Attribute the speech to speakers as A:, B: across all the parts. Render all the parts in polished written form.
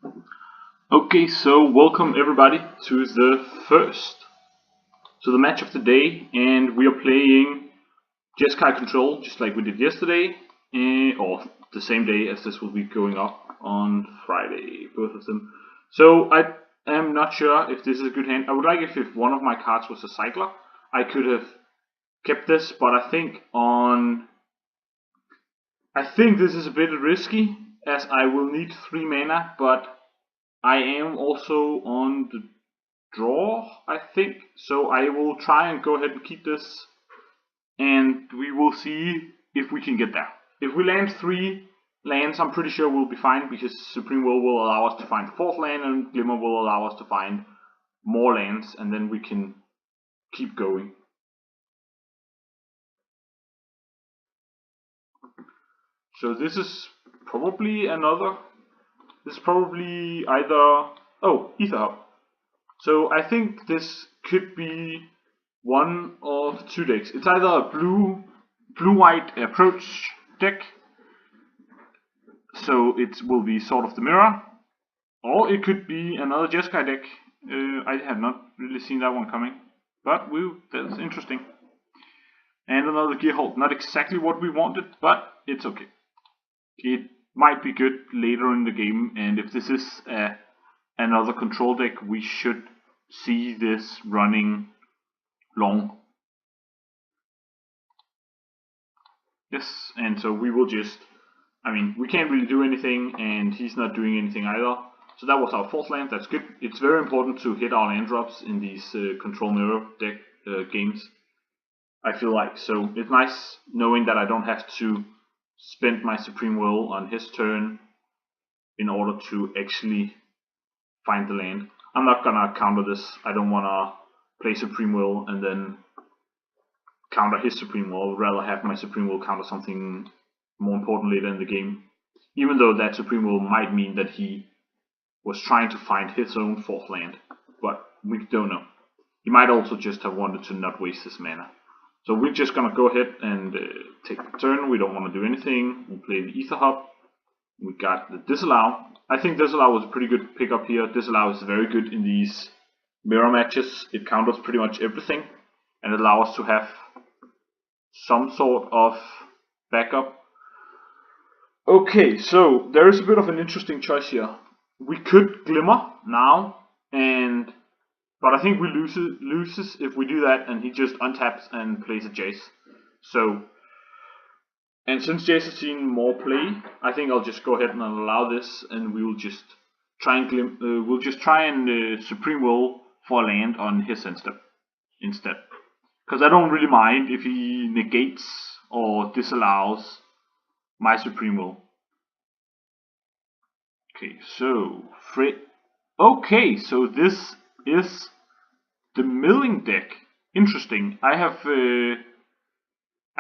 A: Okay, so welcome everybody to the match of the day, and we are playing Jeskai Control just like we did yesterday, or the same day as this will be going up on Friday, both of them. So I am not sure if this is a good hand. I would like if one of my cards was a cycler, I could have kept this, but I think this is a bit risky as I will need 3 mana, but I am also on the draw, I think. So I will try and go ahead and keep this, and we will see if we can get there. If we land 3 lands, I'm pretty sure we'll be fine, because Supreme will allow us to find the 4th land, and Glimmer will allow us to find more lands, and then we can keep going. So this is probably either, oh, Ether Hub. So I think this could be one of 2 decks. It's either a blue-white approach deck, so it will be sort of the mirror, or it could be another Jeskai deck. I have not really seen that one coming, but that's interesting. And another Gearhold, not exactly what we wanted, but it's okay. It might be good later in the game, and if this is another control deck, we should see this running long. Yes, and so we will just, we can't really do anything, and he's not doing anything either. So that was our 4th land, that's good. It's very important to hit our land drops in these control mirror deck games, I feel like. So it's nice knowing that I don't have to spend my Supreme Will on his turn in order to actually find the land. I'm not gonna counter this. I don't wanna play Supreme Will and then counter his Supreme Will. I would rather have my Supreme Will counter something more important later in the game. Even though that Supreme Will might mean that he was trying to find his own 4th land. But we don't know. He might also just have wanted to not waste his mana. So we're just gonna go ahead and take the turn. We don't want to do anything. We play the Ether Hub. We got the Disallow. I think Disallow was a pretty good pickup here. Disallow is very good in these mirror matches. It counters pretty much everything, and it allows us to have some sort of backup. Okay, so there is a bit of an interesting choice here. We could Glimmer now, but I think we loses if we do that, and he just untaps and plays a Jace. So, and since Jace has seen more play, I think I'll just go ahead and allow this, and we will just try and Supreme Will for a land on his instead. Because I don't really mind if he negates or disallows my Supreme Will. Okay, so okay, so this is the milling deck. Interesting. I've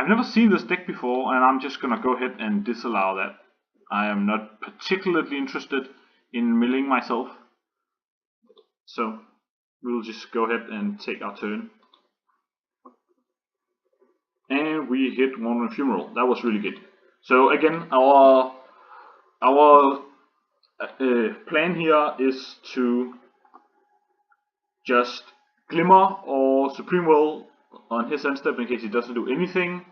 A: never seen this deck before, and I'm just gonna go ahead and disallow that. I am not particularly interested in milling myself, so we'll just go ahead and take our turn. And we hit one Ephemeral. That was really good. So again, our plan here is to just Glimmer or Supreme Will on his end step in case he doesn't do anything.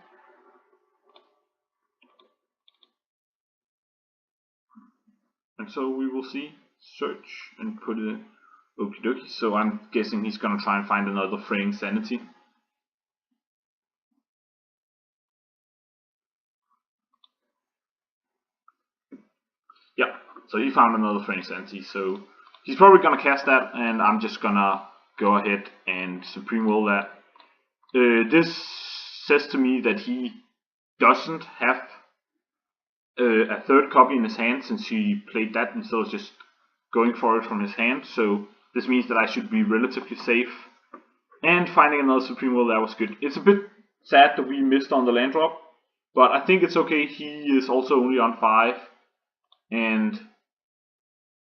A: And so we will see. Search and put it okie dokie. So I'm guessing he's gonna try and find another Fraying Sanity. Yeah, so he found another Fraying Sanity, so he's probably gonna cast that, and I'm just gonna go ahead and Supreme Will that. This says to me that he doesn't have a 3rd copy in his hand, since he played that instead of just going for it from his hand. So this means that I should be relatively safe. And finding another Supreme Will, that was good. It's a bit sad that we missed on the land drop, but I think it's okay. He is also only on 5, and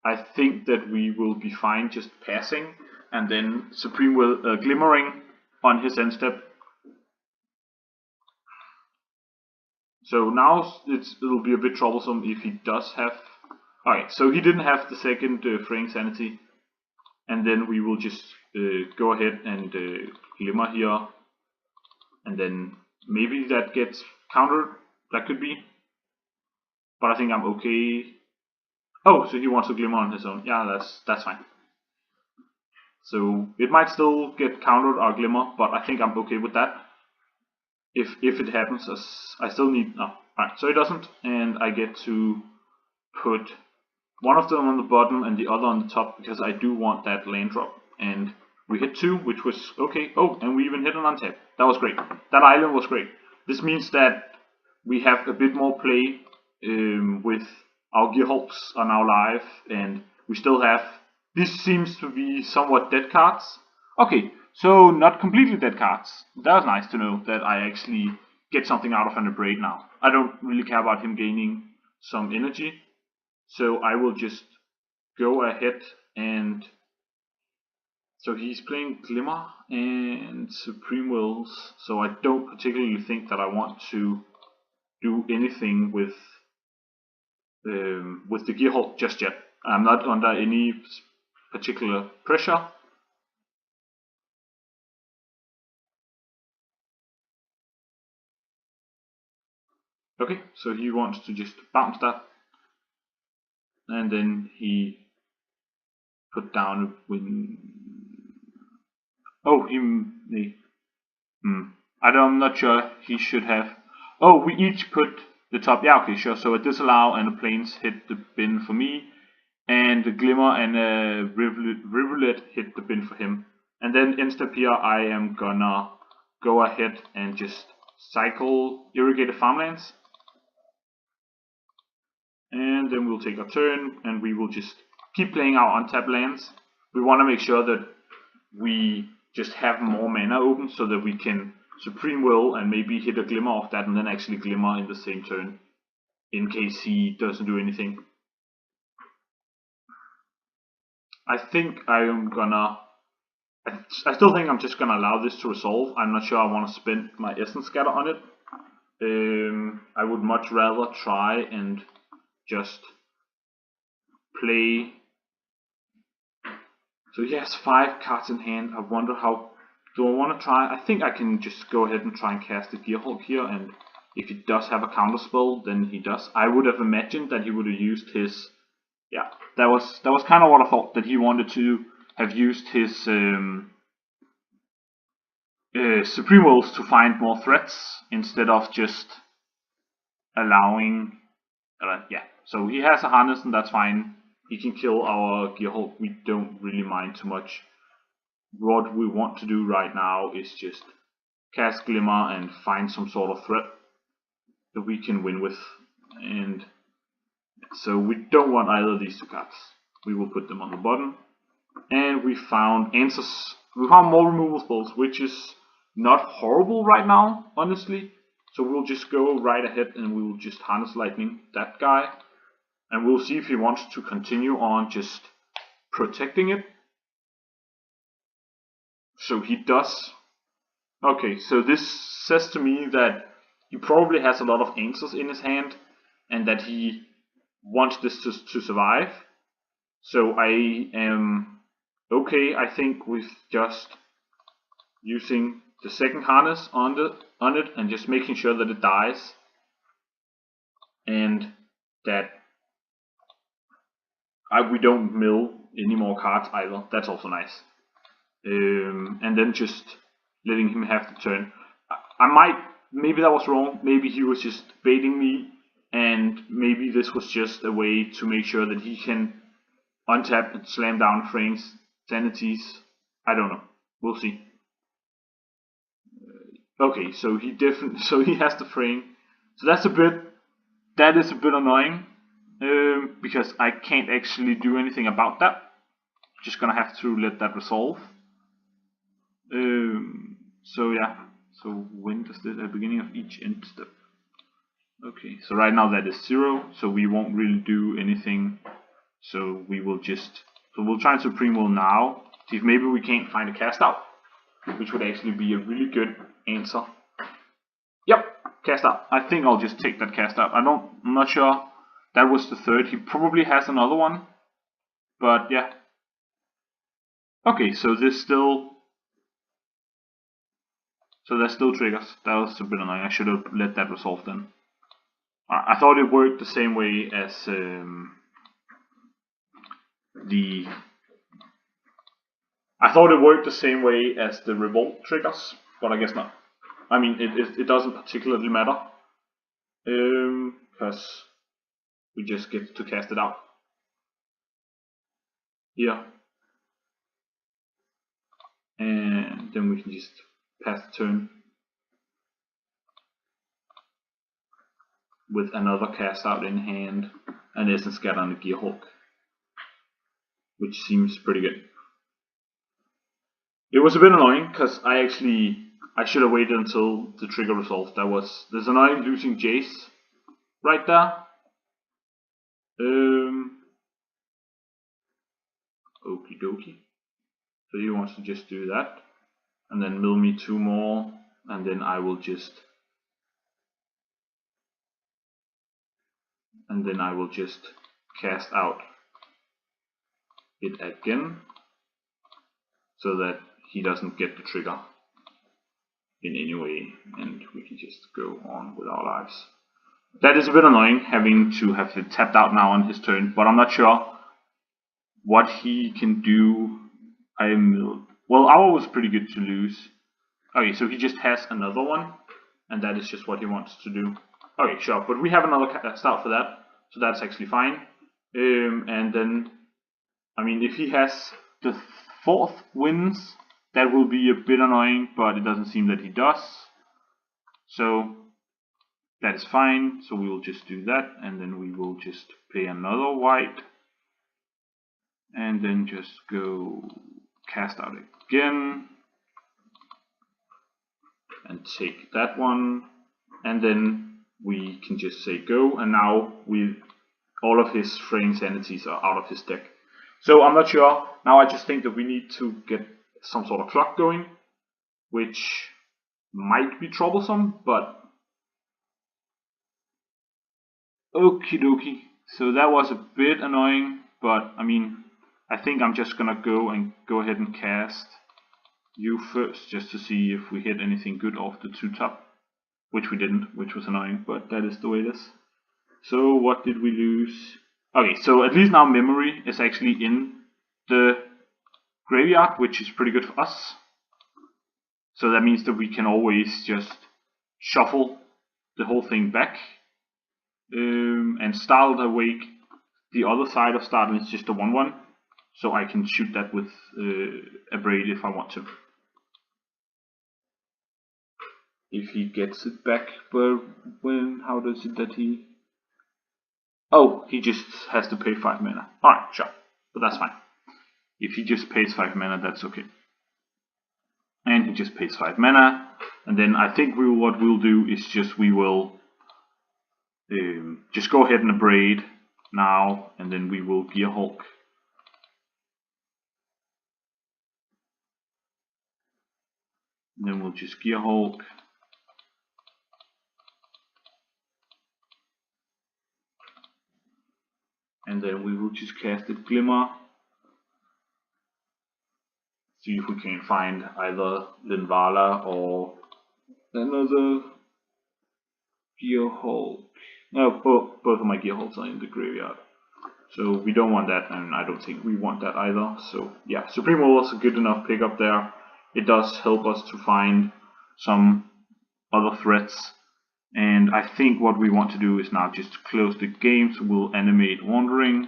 A: I think that we will be fine just passing and then Supreme Will glimmering on his end step. So now it'll be a bit troublesome if he does have Alright, so he didn't have the second fraying sanity, and then we will just go ahead and glimmer here, and then maybe that gets countered. That could be, but I think I'm okay. Oh, so he wants to glimmer on his own. Yeah, that's fine. So it might still get countered our glimmer, but I think I'm okay with that. If it happens, I still need no. Alright, so it doesn't, and I get to put one of them on the bottom and the other on the top because I do want that land drop. And we hit 2, which was okay. Oh, and we even hit an untap. That was great. That island was great. This means that we have a bit more play with our Gearhulks are now live, and we still have. This seems to be somewhat dead cards. Okay, so not completely dead cards. That was nice to know that I actually get something out of an Abrade now. I don't really care about him gaining some energy. So I will just go ahead and so he's playing Glimmer and Supreme Wills, so I don't particularly think that I want to do anything with the Gearhulk just yet. I'm not under any particular pressure. Okay, so he wants to just bounce that, and then he put down a win. Oh, I'm not sure he should have. Oh, we each put the top. Yeah, okay, sure. So a disallow and a plains hit the bin for me, and a glimmer and a rivulet hit the bin for him. And then instant here, I am gonna go ahead and just cycle irrigated farmlands, and then we'll take our turn, and we will just keep playing our untapped lands. We want to make sure that we just have more mana open so that we can Supreme Will and maybe hit a glimmer off that and then actually glimmer in the same turn in case he doesn't do anything. I think I am gonna I still think I'm just gonna allow this to resolve. I'm not sure I want to spend my Essence Scatter on it. I would much rather try and just play. So he has 5 cards in hand. I wonder how. Do I want to try? I think I can just go ahead and try and cast the Gearhulk here, and if he does have a counter spell, then he does. I would have imagined that he would have used his. Yeah, that was kind of what I thought, that he wanted to have used his Supreme Wills to find more threats instead of just allowing. Yeah, so he has a harness, and that's fine. He can kill our Gearhulk. We don't really mind too much. What we want to do right now is just cast Glimmer and find some sort of threat that we can win with. And so we don't want either of these 2 cards. We will put them on the bottom. And we found answers. We found more removal spells, which is not horrible right now, honestly. So we'll just go right ahead and we will just Harness Lightning that guy. And we'll see if he wants to continue on just protecting it. So he does. Okay, so this says to me that he probably has a lot of answers in his hand and that he wants this to survive. So I am okay, I think, with just using the second harness on it and just making sure that it dies and that we don't mill any more cards either. That's also nice. And then just letting him have the turn. Maybe that was wrong. Maybe he was just baiting me, and maybe this was just a way to make sure that he can untap and slam down Frank's sanities. I don't know. We'll see. Okay, so he has the Frank. So that is a bit annoying, because I can't actually do anything about that. Just gonna have to let that resolve. So yeah, so when does this at the beginning of each end step? Okay, so right now that is 0, so we won't really do anything. So we'll try and Supreme Will now, see if maybe we can't find a cast out, which would actually be a really good answer. Yep, cast out. I think I'll just take that cast out. I'm not sure. That was the third. He probably has another one. But yeah. Okay, so there's still triggers. That was a bit annoying. I should have let that resolve then. I thought it worked the same way as the revolt triggers, but I guess not. I mean, it doesn't particularly matter, because we just get to cast it out here, and then we can just pass the turn with another cast out in hand, and Essence Scatter on the Gearhulk, which seems pretty good. It was a bit annoying because I should have waited until the trigger resolved. There's annoying losing Jace right there. Okie dokie. So he wants to just do that, and then mill me 2 more, and then I will just cast out it again, so that he doesn't get the trigger in any way, and we can just go on with our lives. That is a bit annoying, having to have it tapped out now on his turn, but I'm not sure what he can do. Well, our was pretty good to lose. Okay, so he just has another one, and that is just what he wants to do. Okay, sure, but we have another cast out for that, so that's actually fine. And then, I mean, if he has the 4th wins, that will be a bit annoying, but it doesn't seem that he does. So that is fine, so we will just do that, and then we will just pay another white, and then just go cast out again, and take that one, and then we can just say go, and now all of his fraying sanities are out of his deck. So I'm not sure. Now I just think that we need to get some sort of clock going, which might be troublesome, but okie dokie. So that was a bit annoying, but I mean, I think I'm just gonna go ahead and cast you first, just to see if we hit anything good off the 2 top, which we didn't, which was annoying, but that is the way it is. So what did we lose? Okay, so at least now memory is actually in the graveyard, which is pretty good for us. So that means that we can always just shuffle the whole thing back, and Startled Awake, the other side of Startled is just a 1/1, so I can shoot that with a braid if I want to. If he gets it back, but how does it that he... Oh, he just has to pay 5 mana. Alright, sure, but that's fine. If he just pays 5 mana, that's okay. And he just pays 5 mana, and then I think what we'll do is we will just go ahead and abrade now, and then we will Gearhulk. And then we'll just Gearhulk. And then we will just cast it Glimmer. See if we can find either Linvala or another Gearhulk. No, both of my Gearhulks are in the graveyard. So we don't want that, and I don't think we want that either. So yeah, Supremo was a good enough pickup there. It does help us to find some other threats. And I think what we want to do is now just close the game, so we'll animate Wandering,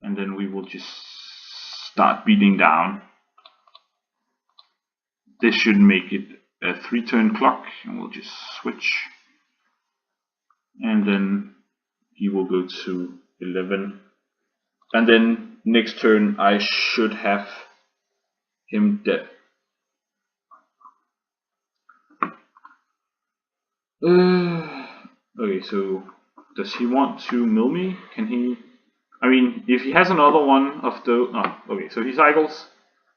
A: and then we will just start beating down. This should make it a 3-turn clock, and we'll just switch. And then he will go to 11. And then next turn I should have him dead. Okay, so does he want to mill me? Can he? I mean, if he has another one of the... Oh, okay, so he cycles.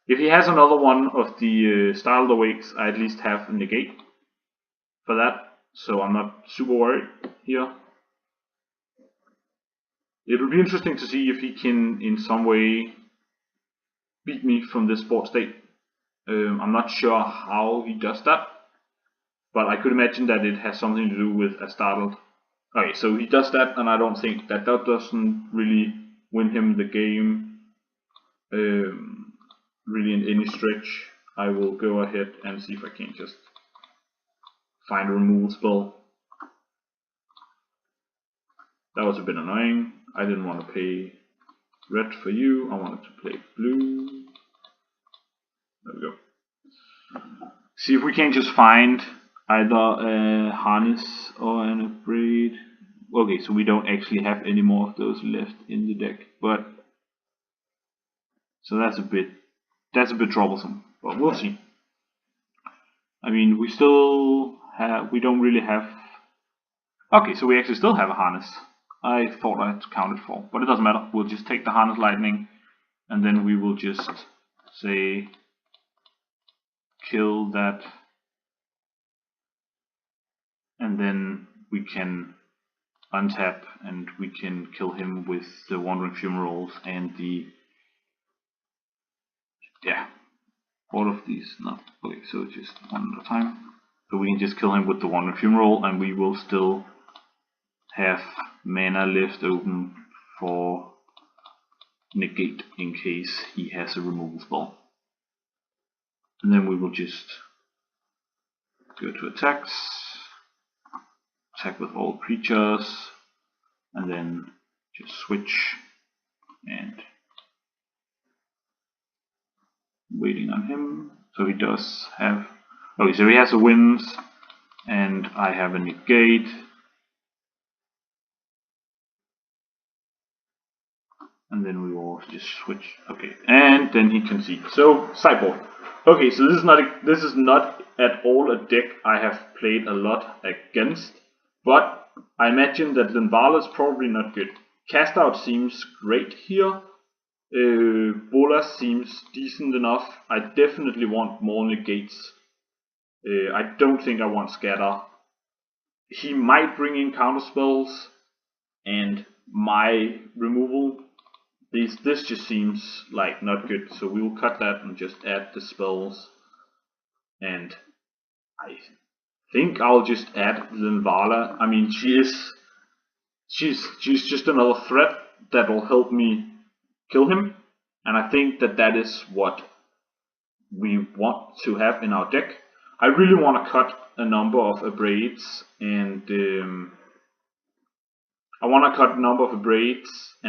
A: If he has another one of the Startled Awakes, I at least have a negate for that. So I'm not super worried here. it will be interesting to see if he can in some way beat me from this board state. I'm not sure how he does that, but I could imagine that it has something to do with a startled. Okay, so he does that, and I don't think that doesn't really win him the game really in any stretch. I will go ahead and see if I can just find a removal spell. That was a bit annoying. I didn't want to pay red for you, I wanted to play blue. There we go. See if we can just find either a harness or an upgrade. Okay, so we don't actually have any more of those left in the deck, but so that's a bit troublesome, but we'll see. I mean, we don't really have. Okay, so we actually still have a harness. I thought I had counted for, but it doesn't matter. We'll just take the harness lightning, and then we will just say kill that, and then we can untap and we can kill him with the Wandering Fumarole and the all of these. No, okay, so just one at a time. So we can just kill him with the Wandering Fumarole, and we will still have mana left open for negate in case he has a removal spell. And then we will just go to attacks, attack with all creatures, and then just switch and waiting on him. So he does have, okay, so he has a winds and I have a negate. And then we will just switch. Okay, and then he can see. So sideboard. Okay, so this is not at all a deck I have played a lot against, but I imagine that Linvala is probably not good. Cast Out seems great here. Bolas seems decent enough. I definitely want more negates. I don't think I want Scatter. He might bring in counter spells, and my removal. This just seems like not good, so we will cut that and just add the spells. And I think I'll just add Linvala. I mean, she's just another threat that will help me kill him, and I think that is what we want to have in our deck. I really want to cut a number of abrades, and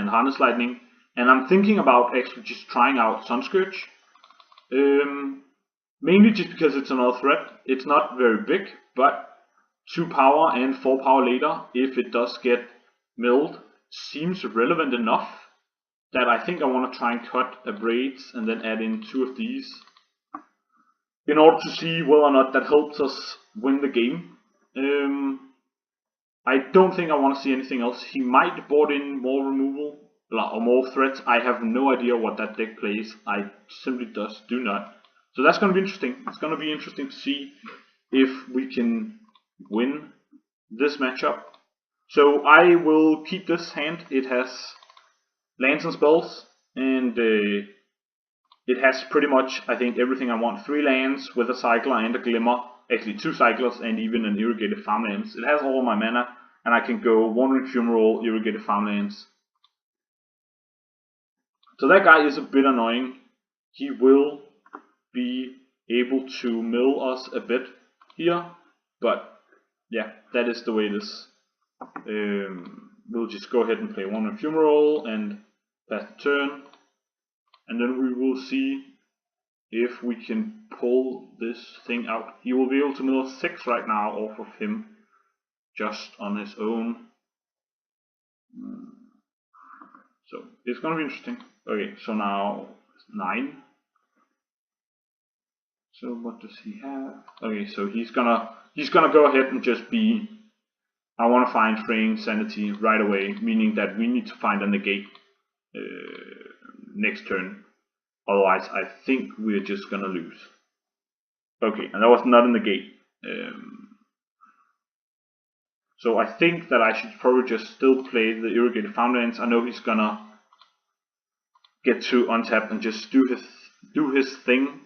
A: Harness Lightning. And I'm thinking about actually just trying out Sunscourge. Mainly just because it's another threat. It's not very big, but 2 power and 4 power later, if it does get milled, seems relevant enough that I think I want to try and cut abrades and then add in 2 of these in order to see whether or not that helps us win the game. I don't think I want to see anything else. He might board in more removal or more threats. I have no idea what that deck plays. I simply do not. So that's going to be interesting. It's going to be interesting to see if we can win this matchup. So I will keep this hand. It has lands and spells, and it has pretty much, I think, everything I want. 3 lands with a cycler and a glimmer. Actually 2 cyclers and even an irrigated farmlands. It has all my mana, and I can go Wandering Fumarole, irrigated farmlands. So that guy is a bit annoying. He will be able to mill us a bit here, but yeah, that is the way it is. We'll just go ahead and play Wandering Fumarole and pass the turn, and then we will see if we can pull this thing out. He will be able to mill 6 right now off of him, just on his own. So it's gonna be interesting. Okay, so now 9. So what does he have? Okay, so he's gonna go ahead and just be. I want to find Fraying Sanity right away, meaning that we need to find a negate next turn. Otherwise, I think we're just gonna lose. Okay, and that was not a negate. So I think that I should probably just still play the irrigated farmlands. I know he's gonna get to untap and just do his thing,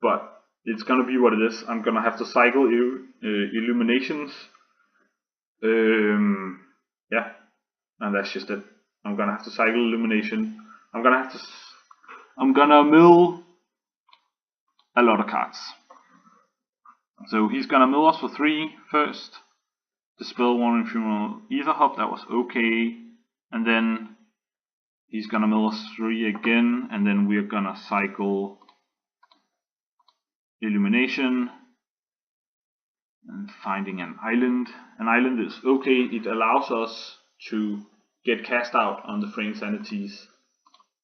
A: but it's gonna be what it is. I'm gonna have to cycle illuminations. Yeah, and that's just it. I'm gonna have to cycle illumination. I'm gonna mill a lot of cards. So he's gonna mill us for 3 first. Dispel 1 Infernal Ether Hub, that was okay. And then he's gonna mill us 3 again, and then we're gonna cycle Illumination and finding an island. An island is okay, it allows us to get cast out on the Fraying Sanities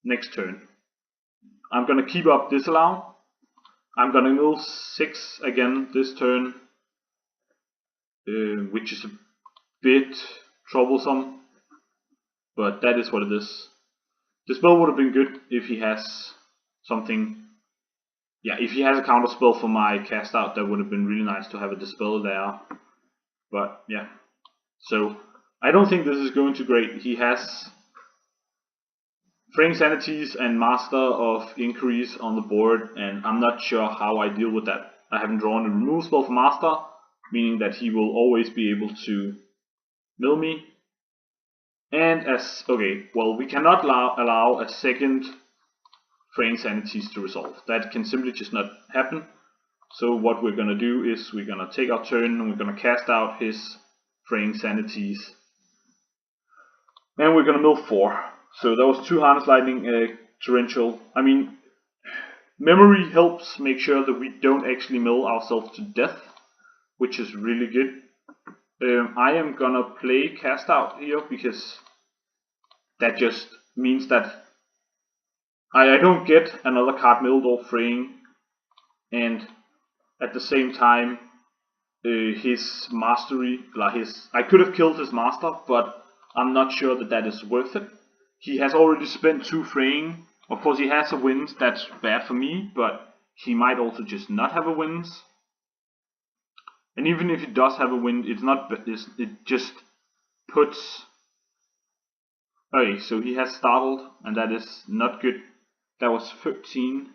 A: next turn. I'm gonna keep up Disallow. I'm gonna mill 6 again this turn, which is a bit troublesome, but that is what it is. The spell would have been good if he has something. Yeah, if he has a counter spell for my cast out, that would have been really nice to have a dispel there. But yeah, so I don't think this is going too great. He has Fraying Sanities and Master of Increase on the board, and I'm not sure how I deal with that. I haven't drawn a remove spell for Master, meaning that he will always be able to mill me. And we cannot allow a second Fraying Sanities to resolve. That can simply just not happen. So what we're gonna do is we're gonna take our turn and we're gonna cast out his Fraying Sanities. And we're gonna mill 4. So that was 2 Harness Lightning, Torrential. I mean, memory helps make sure that we don't actually mill ourselves to death, which is really good. I am gonna play cast out here because that just means that I don't get another card milled or fraying, and at the same time his mastery, I could have killed his master, but I'm not sure that that is worth it. He has already spent 2 fraying. Of course he has a wind, that's bad for me, but he might also just not have a wind. And even if he does have a wind, it just puts... Okay, so he has startled, and that is not good. That was 13,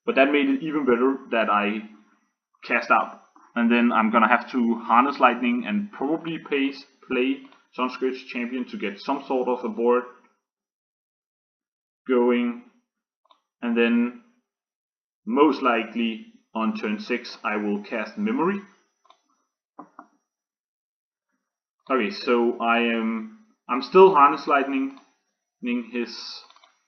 A: but that made it even better that I cast out. And then I'm gonna have to Harness Lightning and probably play Sunscourge Champion to get some sort of a board going. And then most likely on turn 6 I will cast Memory. Okay, so I'm still Harness Lightning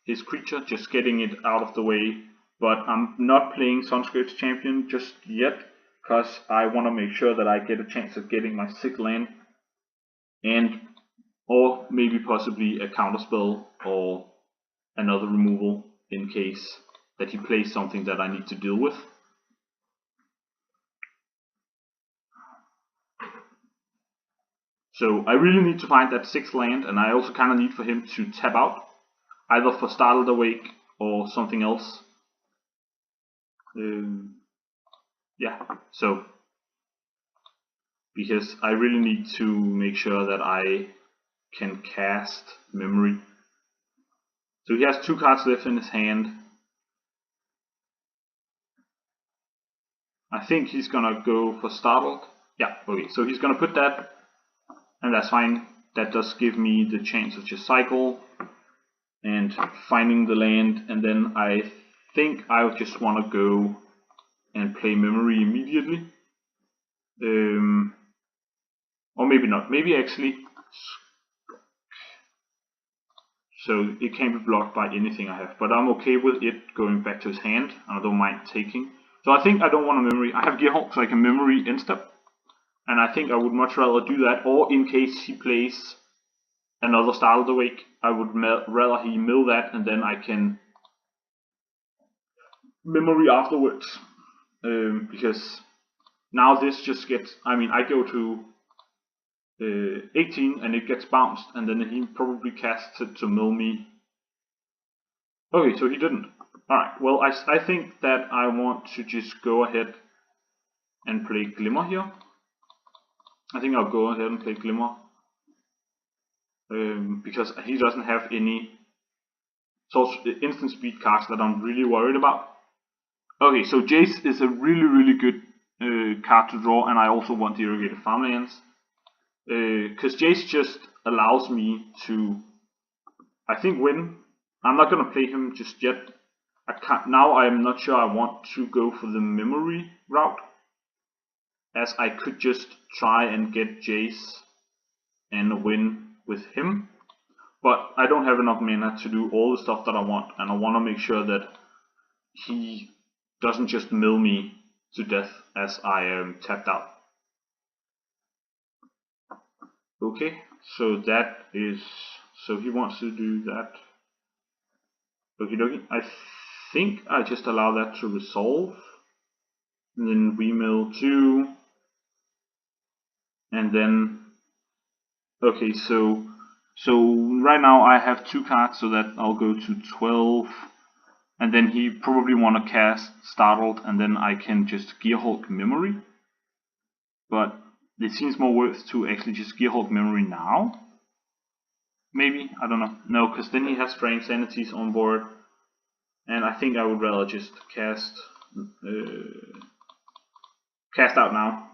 A: his creature, just getting it out of the way, but I'm not playing Sunscourge Champion just yet, because I want to make sure that I get a chance of getting my 6th land, or maybe possibly a counterspell or another removal in case that he plays something that I need to deal with. So I really need to find that 6th land, and I also kind of need for him to tap out, either for Startled Awake or something else. Yeah, so because I really need to make sure that I can cast Memory. So he has 2 cards left in his hand. I think he's gonna go for Startled. Yeah, okay, so he's gonna put that, and that's fine. That does give me the chance of just cycle and finding the land, and then I think I just want to go and play Memory immediately. Or maybe not, maybe actually. So it can't be blocked by anything I have, but I'm okay with it going back to his hand, and I don't mind taking. So I think I don't want a Memory. I have Gearhawk, so I can Memory instep, and I think I would much rather do that, or in case he plays another Startled Awake, I would rather he mill that, and then I can Memory afterwards, because now this just gets, I go to 18 and it gets bounced, and then he probably casts it to mill me. Okay, so he didn't. Alright, well I think that I want to just go ahead and play Glimmer here. I think I'll go ahead and play Glimmer. Because he doesn't have any instant speed cards that I'm really worried about. Okay, so Jace is a really good card to draw, and I also want the Irrigated Farmlands. Because Jace just allows me to, I think, win. I'm not gonna play him just yet. Now I'm not sure I want to go for the memory route, as I could just try and get Jace and win with him, but I don't have enough mana to do all the stuff that I want, and I want to make sure that he doesn't just mill me to death as I am tapped out. Okay, so that is, so he wants to do that. Okie dokie. I think I just allow that to resolve, and then we mill 2, and then okay, so right now I have 2 cards, so that I'll go to 12, and then he probably want to cast Startled, and then I can just Gearhulk Memory, but it seems more worth to actually just Gearhulk Memory now. Maybe, I don't know. No, because then he has Strange Sanities on board, and I think I would rather just cast out now.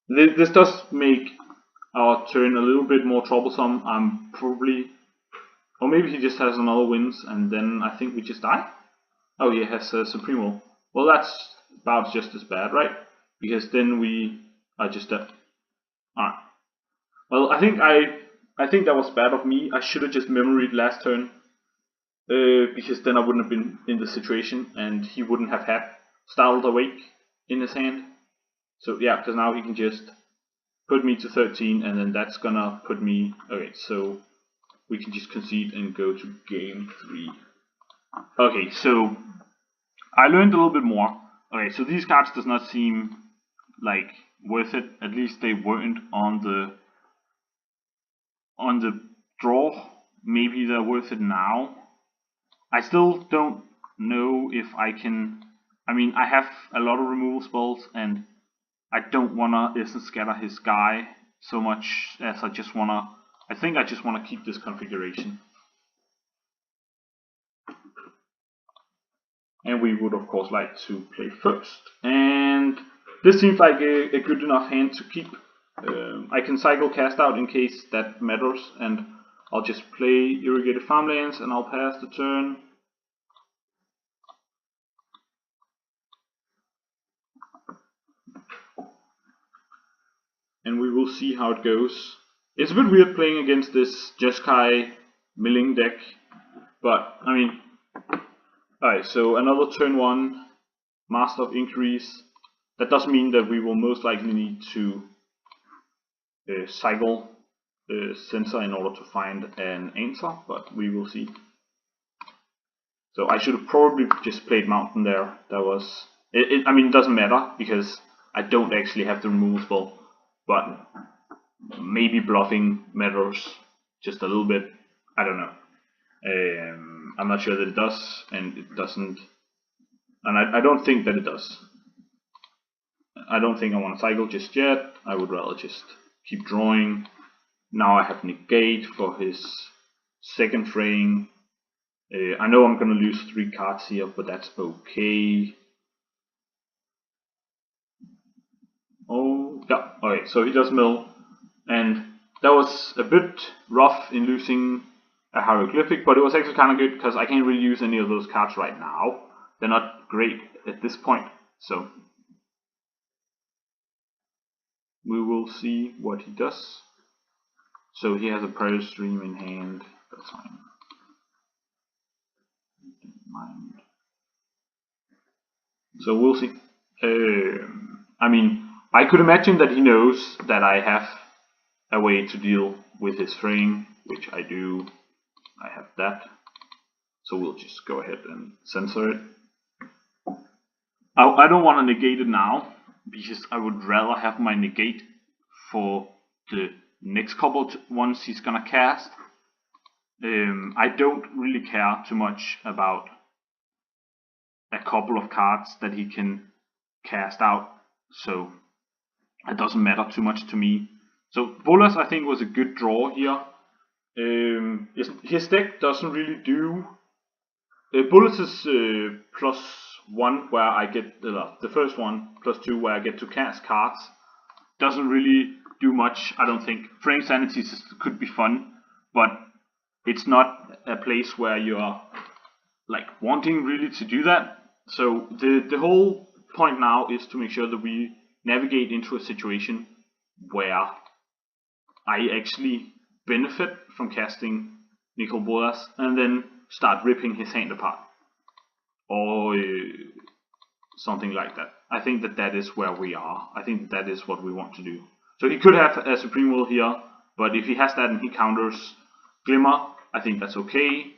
A: This does make our turn a little bit more troublesome. I'm probably, or maybe he just has another wins, and then I think we just die. Oh, he has a Supremo. Well, that's about just as bad, right? Because then we are just dead. Alright. Well, I think that was bad of me. I should have just memoried last turn, because then I wouldn't have been in the situation, and he wouldn't have had Startled Awake in his hand. So yeah, because now he can just put me to 13, and then that's gonna put me. Okay, so we can just concede and go to game 3. Okay, so I learned a little bit more. Okay, so these cards does not seem like worth it. At least they weren't on the draw. Maybe they're worth it now. I still don't know if I can. I mean, I have a lot of removal spells, and I don't wanna Essence Scatter his guy so much as I just wanna. I think I just wanna keep this configuration. And we would of course like to play first, and this seems like a good enough hand to keep. I can cycle Cast Out in case that matters, and I'll just play Irrigated Farmlands and I'll pass the turn. And we will see how it goes. It's a bit weird playing against this Jeskai milling deck, but I mean, alright, so another turn 1, Master of Inquiries. That does mean that we will most likely need to cycle the sensor in order to find an answer, but we will see. So I should have probably just played Mountain there. That was, I mean, it doesn't matter because I don't actually have the removal spell, but maybe bluffing matters just a little bit. I don't know. I'm not sure that it does, and it doesn't, and I don't think that it does. I don't think I want to cycle just yet. I would rather just keep drawing. Now I have negate for his second fraying. I know I'm gonna lose 3 cards here, but that's okay. Oh yeah, okay, so he does mill, and that was a bit rough in losing a hieroglyphic, but it was actually kind of good because I can't really use any of those cards right now. They're not great at this point, so we will see what he does. So he has a Predator Stream in hand. That's fine. So we'll see. I mean, I could imagine that he knows that I have a way to deal with his frame, which I do. I have that. So we'll just go ahead and censor it. I don't want to negate it now, because I would rather have my negate for the next couple of ones he's gonna cast. I don't really care too much about a couple of cards that he can cast out, so it doesn't matter too much to me. So Bolas, I think, was a good draw here. His deck doesn't really do. Bolas is +1 where I get the first one, +2 where I get to cast cards. Doesn't really do much, I don't think. Fraying Sanities could be fun, but it's not a place where you're like wanting really to do that. So the whole point now is to make sure that we navigate into a situation where I actually benefit from casting Nicol Bolas and then start ripping his hand apart, or something like that. I think that is where we are. I think that is what we want to do. So he could have a Supreme Will here, but if he has that and he counters Glimmer, I think that's okay,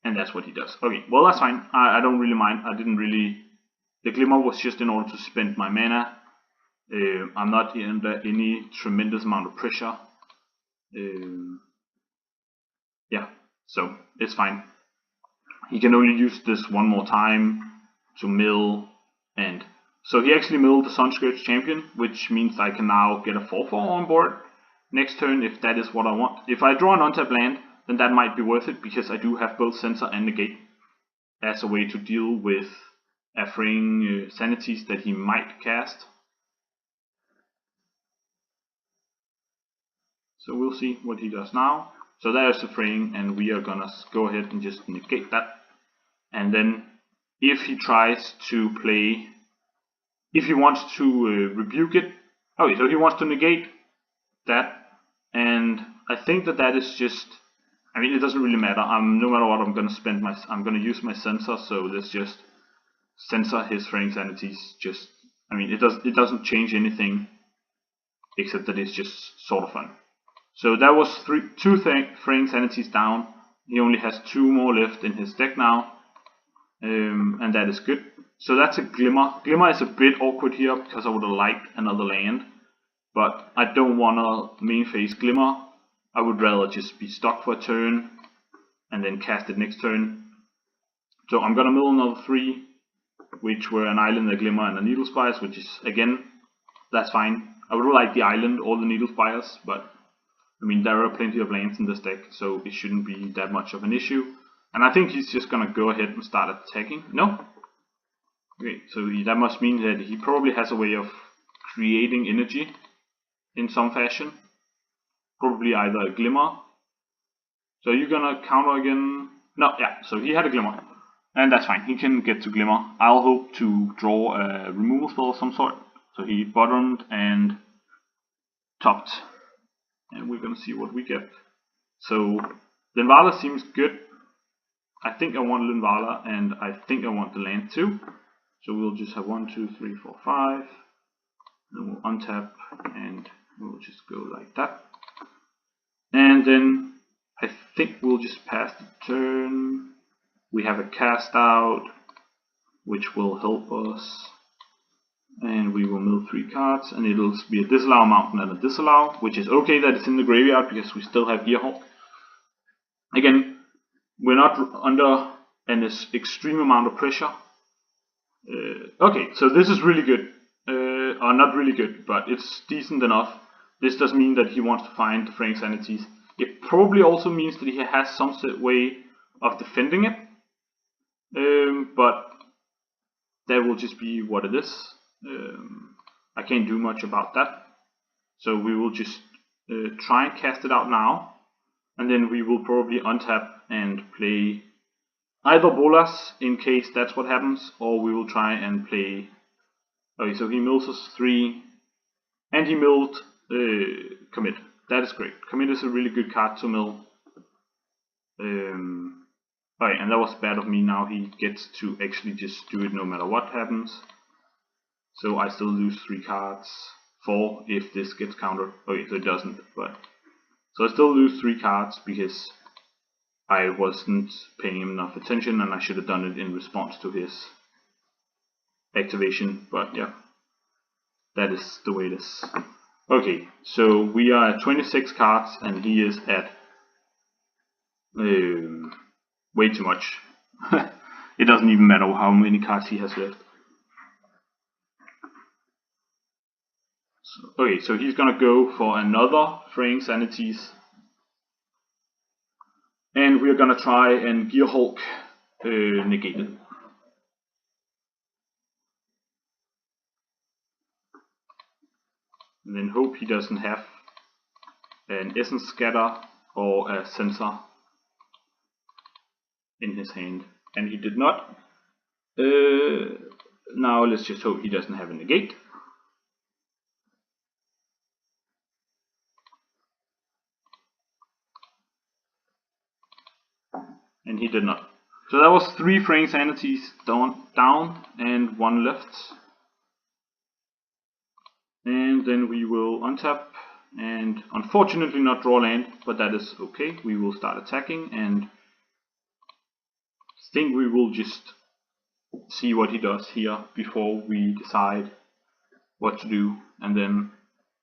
A: and that's what he does. Okay, well that's fine. I don't really mind. The Glimmer was just in order to spend my mana. I'm not under any tremendous amount of pressure. Yeah, so it's fine. He can only use this one more time to mill, and so he actually milled the Sunscourge Champion, which means I can now get a 4/4 on board next turn if that is what I want. If I draw an untapped land, then that might be worth it because I do have both Censor and Negate as a way to deal with Fraying Sanities that he might cast. So we'll see what he does now. So there's the Fraying, and we are gonna go ahead and just negate that. And then if he tries to play, if he wants to rebuke it, okay, so he wants to negate that, and I think that is just, I mean, it doesn't really matter. No matter what, I'm gonna use my Censor, so let's just censor his Fraying Sanities. Just, I mean, it doesn't change anything except that it's just sort of fun. So that was two Fraying Sanities down. He only has 2 more left in his deck now, and that is good. So that's a Glimmer. Glimmer is a bit awkward here because I would have liked another land, but I don't want to main phase Glimmer. I would rather just be stuck for a turn and then cast it next turn. So I'm gonna mill another 3, which were an Island, a Glimmer, and a Needle Spires, which is, again, that's fine. I would like the Island or the Needle Spires, but I mean, there are plenty of lands in this deck, so it shouldn't be that much of an issue. And I think he's just gonna go ahead and start attacking. No? Okay, so that must mean that he probably has a way of creating energy in some fashion. Probably either a Glimmer. So you're gonna counter again? No, yeah, so he had a Glimmer. And that's fine, he can get to Glimmer. I'll hope to draw a removal spell of some sort. So he bottomed and topped. And we're gonna see what we get. So Linvala seems good. I think I want Linvala, and I think I want the land too. So we'll just have 1, 2, 3, 4, 5. Then we'll untap, and we'll just go like that. And then I think we'll just pass the turn. We have a cast out, which will help us. And we will mill 3 cards, and it'll be a Disallow Mountain and a Disallow, which is okay that it's in the graveyard because we still have Earhawk. Again, we're not under an extreme amount of pressure. Okay, so this is really good. Or not really good, but it's decent enough. This does mean that he wants to find the Fraying Sanities. It probably also means that he has some way of defending it. But that will just be what it is. I can't do much about that, so we will just try and cast it out now, and then we will probably untap and play either Bolas in case that's what happens, or we will try and play. Okay, so he mills us 3, and he milled Commit. That is great. Commit is a really good card to mill. Alright, and that was bad of me. Now he gets to actually just do it no matter what happens. So I still lose 3 cards, 4 if this gets countered. Okay, so it doesn't, but so I still lose 3 cards because I wasn't paying him enough attention, and I should have done it in response to his activation. But yeah, that is the way it is. Okay, so we are at 26 cards, and he is at way too much. It doesn't even matter how many cards he has left. Okay, so he's gonna go for another Fraying Sanities. And we're gonna try and Gear Hulk negate it. And then hope he doesn't have an Essence Scatter or a Sensor in his hand. And he did not. Now let's just hope he doesn't have a negate. And he did not. So that was 3 Fraying Sanities down and 1 left. And then we will untap and unfortunately not draw land, but that is okay. We will start attacking and think we will just see what he does here before we decide what to do. And then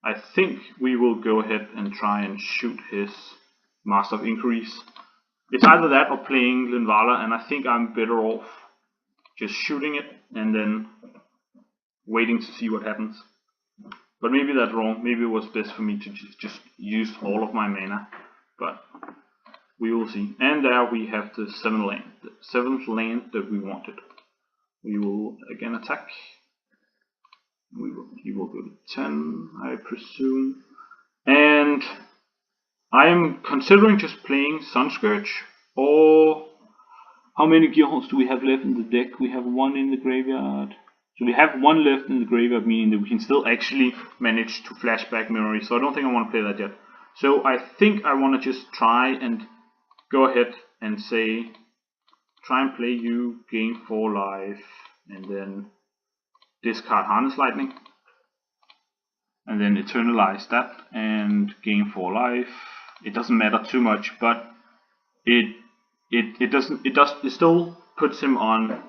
A: I think we will go ahead and try and shoot his Master of Inquiries. It's either that or playing Linvala, and I think I'm better off just shooting it and then waiting to see what happens. But maybe that's wrong. Maybe it was best for me to just use all of my mana. But we will see. And there we have the 7th land that we wanted. We will again attack. He will go to 10, I presume. And I am considering just playing Sunscourge, or how many Gear Hulks do we have left in the deck? We have 1 in the graveyard. So we have 1 left in the graveyard, meaning that we can still actually manage to flashback memory. So I don't think I want to play that yet. So I think I want to just try and go ahead and say, try and play you, gain 4 life, and then discard Harness Lightning. And then eternalize that and gain 4 life. It doesn't matter too much, but it still puts him on.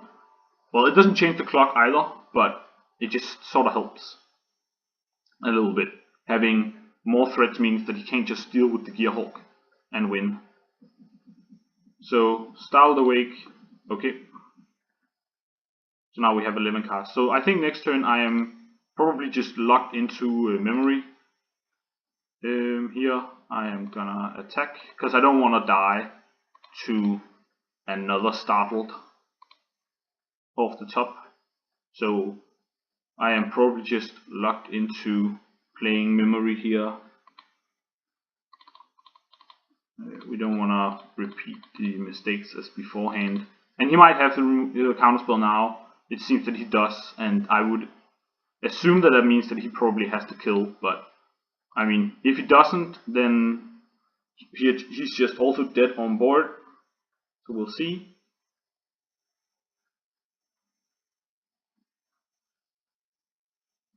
A: Well, it doesn't change the clock either, but it just sort of helps a little bit. Having more threats means that he can't just deal with the Gear Hulk and win. So Startled Awake, okay. So now we have 11 cards. So I think next turn I am probably just locked into memory. Here I am gonna attack because I don't want to die to another Startled off the top. So I am probably just locked into playing memory here. We don't want to repeat the mistakes as beforehand. And he might have the counterspell now. It seems that he does, and I would assume that that means that he probably has to kill. But I mean, if he doesn't, then he's just also dead on board. So we'll see.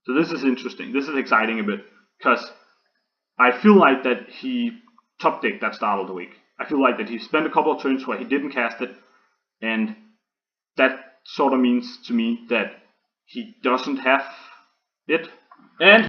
A: So this is interesting. This is exciting a bit, because I feel like that he top decked that Startled Awake. I feel like that he spent a couple of turns where he didn't cast it, and that sort of means to me that he doesn't have it. And